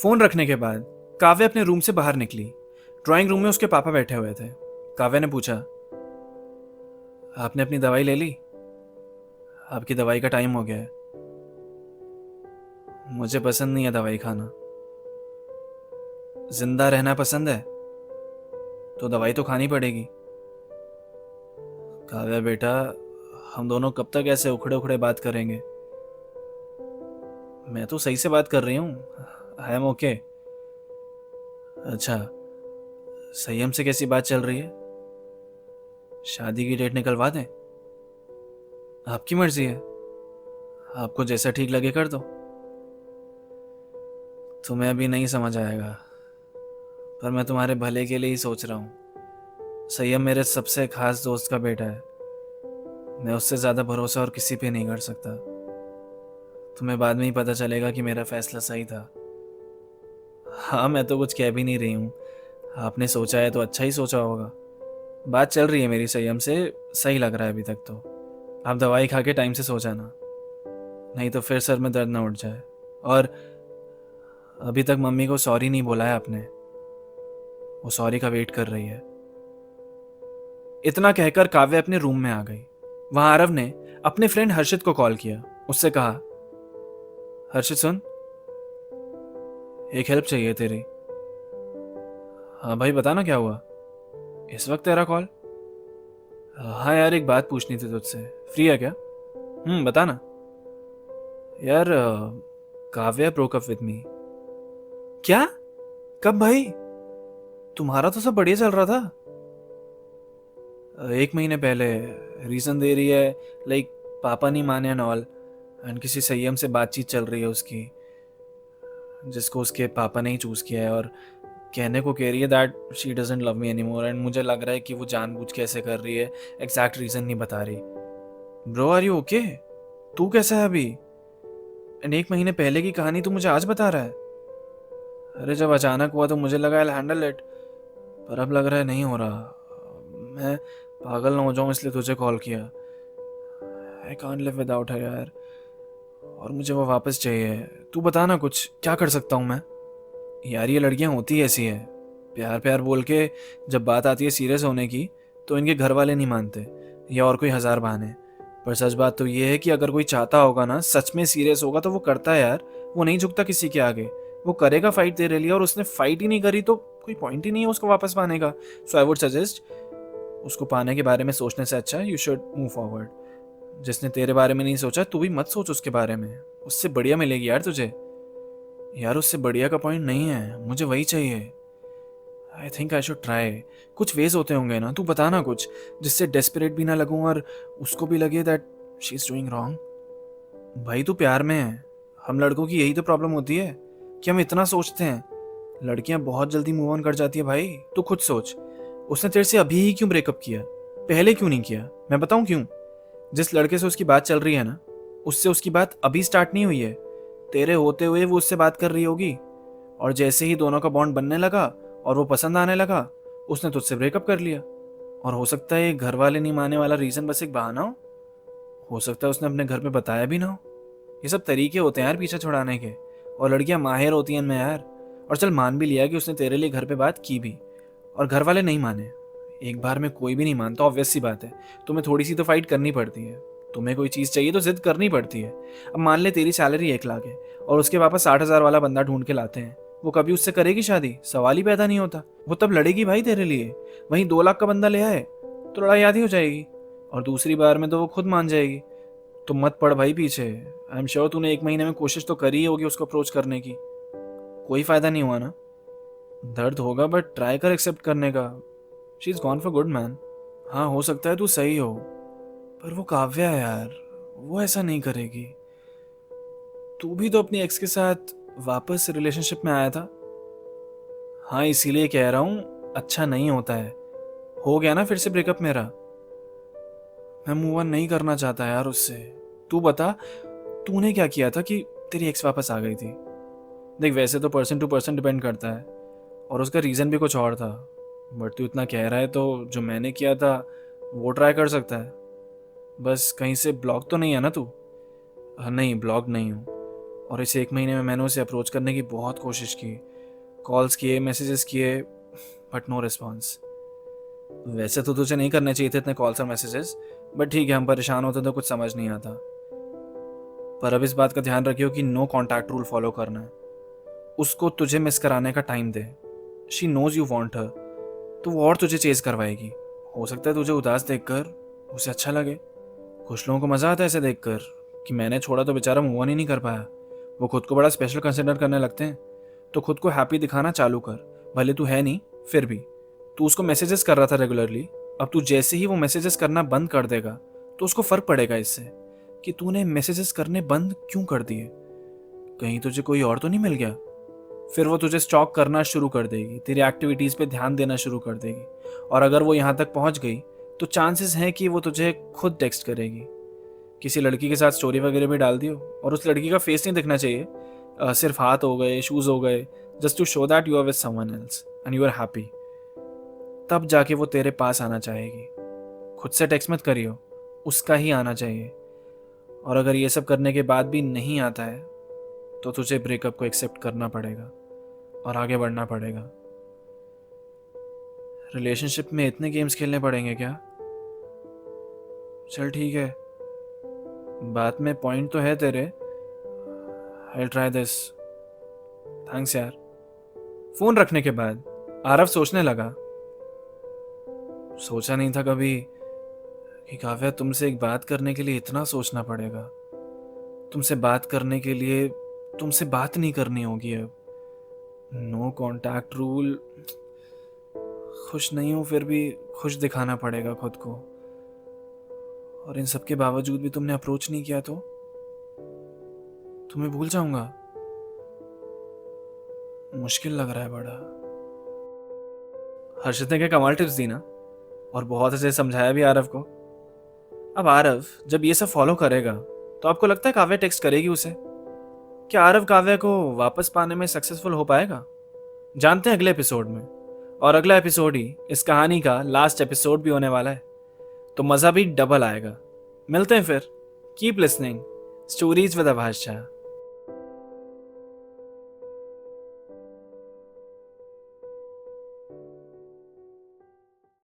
Phone रखने के बाद काव्या अपने रूम से बाहर निकली। ड्राइंग रूम में उसके पापा बैठे हुए थे। काव्या ने पूछा, आपने अपनी दवाई ले ली? आपकी दवाई का टाइम हो गया है। मुझे पसंद नहीं है दवाई खाना। जिंदा रहना पसंद है तो दवाई तो खानी पड़ेगी। काव्या बेटा, हम दोनों कब तक ऐसे उखड़े उखड़े बात करेंगे? मैं तो सही से बात कर रही हूँ। I am okay. अच्छा, संयम से कैसी बात चल रही है? शादी की डेट निकलवा दें? आपकी मर्जी है, आपको जैसा ठीक लगे कर दो। तुम्हें अभी नहीं समझ आएगा, पर मैं तुम्हारे भले के लिए ही सोच रहा हूँ। संयम मेरे सबसे खास दोस्त का बेटा है। मैं उससे ज़्यादा भरोसा और किसी पे नहीं कर सकता। तुम्हें बाद में ही पता चलेगा कि मेरा फैसला सही था। हाँ, मैं तो कुछ कह भी नहीं रही हूँ। आपने सोचा है तो अच्छा ही सोचा होगा। बात चल रही है मेरी संयम से, सही लग रहा है अभी तक तो। आप दवाई खा के टाइम से सो जाना, नहीं तो फिर सर में दर्द ना उठ जाए। और अभी तक मम्मी को सॉरी नहीं बोला है आपने। वो सॉरी का वेट कर रही है। इतना कहकर काव्या अपने रूम में आ गई। वहां आरव ने अपने फ्रेंड हर्षित को कॉल किया। उससे कहा, हर्षित सुन, एक हेल्प चाहिए तेरी। हाँ भाई, बता ना क्या हुआ इस वक्त तेरा कॉल? हाँ यार, एक बात पूछनी थी तुझसे। फ्री है क्या? बता ना। यार, Kavya broke up with me. क्या? कब भाई? तुम्हारा तो सब बढ़िया चल रहा था। 1 महीने पहले। रीजन दे रही है, लाइक पापा नहीं माने एंड ऑल। एंड किसी संयम से बातचीत चल रही है उसकी, जिसको उसके पापा ने ही चूज किया है। और कहने को कह रही है that she doesn't love me any more. And मुझे लग रहा है कि वो जानबूझ के ऐसे कर रही है। एग्जैक्ट रीजन नहीं बता रही। Bro, are you okay? तू कैसा है अभी? एंड 1 महीने पहले की कहानी तू मुझे आज बता रहा है? अरे जब अचानक हुआ तो मुझे लगा आई हैंडल इट, पर अब लग रहा है नहीं हो रहा। मैं पागल ना हो जाऊं इसलिए तुझे कॉल किया। I can't live without her यार, और मुझे वो वापस चाहिए। तू बता ना, कुछ क्या कर सकता हूँ मैं? यार, ये लड़कियां होती ऐसी है। प्यार प्यार बोल के जब बात आती है सीरियस होने की तो इनके घर वाले नहीं मानते, या और कोई हजार बहाने। पर सच बात तो ये है कि अगर कोई चाहता होगा ना, सच में सीरियस होगा, तो वो करता है यार। वो नहीं झुकता किसी के आगे। वो करेगा फाइट तेरे लिए, और उसने फाइट ही नहीं करी तो कोई पॉइंट ही नहीं है उसको वापस पाने का। सो आई वुड सजेस्ट, उसको पाने के बारे में सोचने से अच्छा यू शुड मूव फॉरवर्ड। जिसने तेरे बारे में नहीं सोचा, तू भी मत सोच उसके बारे में। उससे बढ़िया मिलेगी यार तुझे। यार, उससे बढ़िया का पॉइंट नहीं है, मुझे वही चाहिए। I think I should try. कुछ वेज होते होंगे ना, तू बता ना कुछ, जिससे डेस्परेट भी ना लगूं और उसको भी लगे that she is doing wrong. भाई, तू प्यार में है। हम लड़कों की यही तो प्रॉब्लम होती है कि हम इतना सोचते हैं। लड़कियां बहुत जल्दी मूव ऑन कर जाती है भाई। तू खुद सोच, उसने तेरे से अभी ही क्यों ब्रेकअप किया? पहले क्यों नहीं किया? मैं बताऊं क्यों? जिस लड़के से उसकी बात चल रही है ना, उससे उसकी बात अभी स्टार्ट नहीं हुई है। तेरे होते हुए वो उससे बात कर रही होगी, और जैसे ही दोनों का बॉन्ड बनने लगा और वो पसंद आने लगा, उसने तुझसे ब्रेकअप कर लिया। और हो सकता है ये घर वाले नहीं मानने वाला रीजन बस एक बहाना हो सकता है उसने अपने घर पे बताया भी ना हो। ये सब तरीके होते हैं यार पीछे छुड़ाने के, और लड़कियां माहिर होती हैं इनमें यार। और चल, मान भी लिया कि उसने तेरे लिए घर पे बात की भी, और घर वाले नहीं माने। एक बार में कोई भी नहीं मानता, ऑब्वियस सी बात है। तुम्हें थोड़ी सी तो फाइट करनी पड़ती है। तुम्हें कोई चीज़ चाहिए तो जिद करनी पड़ती है। अब मान ले तेरी सैलरी 1 लाख है, और उसके पापा 60,000 वाला बंदा ढूंढ के लाते हैं। वो कभी उससे करेगी शादी? सवाल ही पैदा नहीं होता। वो तब लड़ेगी भाई तेरे लिए। वहीं 2 लाख का बंदा ले आए तो लड़ाई आधी हो जाएगी, और दूसरी बार में तो वो खुद मान जाएगी। तो मत पड़ भाई पीछे। आई एम श्योर तूने 1 महीने में कोशिश तो करी होगी उसको अप्रोच करने की। कोई फायदा नहीं हुआ ना? दर्द होगा, बट ट्राई कर एक्सेप्ट करने का। She is gone for good man. हाँ, हो सकता है तू सही हो, पर वो काव्या है यार, वो ऐसा नहीं करेगी। तू भी तो अपनी एक्स के साथ वापस रिलेशनशिप में आया था। हाँ, इसीलिए कह रहा हूँ, अच्छा नहीं होता है। हो गया ना फिर से ब्रेकअप मेरा। मैं मूव ऑन नहीं करना चाहता यार उससे। तू बता, तूने क्या किया था कि तेरी एक्स वापस आ गई थी? देख, वैसे तो पर्सन टू पर्सन डिपेंड करता है, और उसका रीज़न भी कुछ और था। बट तू इतना कह रहा है तो जो मैंने किया था वो ट्राई कर सकता है। बस कहीं से ब्लॉक तो नहीं है ना तू? नहीं, ब्लॉक नहीं हूँ। और इस 1 महीने में मैंने उसे अप्रोच करने की बहुत कोशिश की, कॉल्स किए, मैसेजेस किए, बट नो रिस्पॉन्स। वैसे तो तुझे नहीं करने चाहिए थे इतने कॉल्स और मैसेजेस, बट ठीक है, हम परेशान होते तो कुछ समझ नहीं आता। पर अब इस बात का ध्यान रखियो कि नो कॉन्टैक्ट रूल फॉलो करना है। उसको तुझे मिस कराने का टाइम दे। She knows you want her, तो वो और तुझे चेज करवाएगी। हो सकता है तुझे उदास देखकर उसे अच्छा लगे। कुछ लोगों को मजा आता है ऐसे देखकर कि मैंने छोड़ा तो बेचारा मूव ऑन ही नहीं कर पाया। वो खुद को बड़ा स्पेशल कंसिडर करने लगते हैं। तो खुद को हैप्पी दिखाना चालू कर, भले तू है नहीं फिर भी। तू उसको मैसेजेस कर रहा था रेगुलरली, अब तू जैसे ही वो मैसेजेस करना बंद कर देगा तो उसको फर्क पड़ेगा इससे कि तूने मैसेजेस करने बंद क्यों कर दिए। कहीं तुझे कोई और तो नहीं मिल गया। फिर वो तुझे स्टॉक करना शुरू कर देगी, तेरी एक्टिविटीज़ पे ध्यान देना शुरू कर देगी। और अगर वो यहाँ तक पहुँच गई तो चांसेस हैं कि वो तुझे खुद टेक्स्ट करेगी। किसी लड़की के साथ स्टोरी वगैरह भी डाल दियो और उस लड़की का फेस नहीं दिखना चाहिए, सिर्फ हाथ हो गए, शूज़ हो गए, just to show that you are with someone else and you are happy. तब जाके वो तेरे पास आना चाहेगी। खुद से टेक्स्ट मत करियो, उसका ही आना चाहिए। और अगर ये सब करने के बाद भी नहीं आता है तो तुझे ब्रेकअप को एक्सेप्ट करना पड़ेगा और आगे बढ़ना पड़ेगा। रिलेशनशिप में इतने गेम्स खेलने पड़ेंगे क्या? चल ठीक है, बात में पॉइंट तो है तेरे। I try this. थैंक्स यार। फोन रखने के बाद आरव सोचने लगा। सोचा नहीं था कभी कि काव्या तुमसे एक बात करने के लिए इतना सोचना पड़ेगा। तुमसे बात करने के लिए तुमसे बात नहीं करनी होगी अब। No contact rule. खुश नहीं हूं फिर भी खुश दिखाना पड़ेगा खुद को। और इन सब के बावजूद भी तुमने अप्रोच नहीं किया तो तुम्हें भूल जाऊंगा। मुश्किल लग रहा है बड़ा। हर्षित ने क्या कमाल टिप्स दी ना, और बहुत अच्छे से समझाया भी आरव को। अब आरव जब ये सब फॉलो करेगा तो आपको लगता है काव्या टेक्स्ट करेगी उसे? क्या आरव काव्या को वापस पाने में सक्सेसफुल हो पाएगा? जानते हैं अगले एपिसोड में। और अगला एपिसोड ही इस कहानी का लास्ट एपिसोड भी होने वाला है, तो मजा भी डबल आएगा। मिलते हैं फिर। Keep listening stories with Abhash Jha.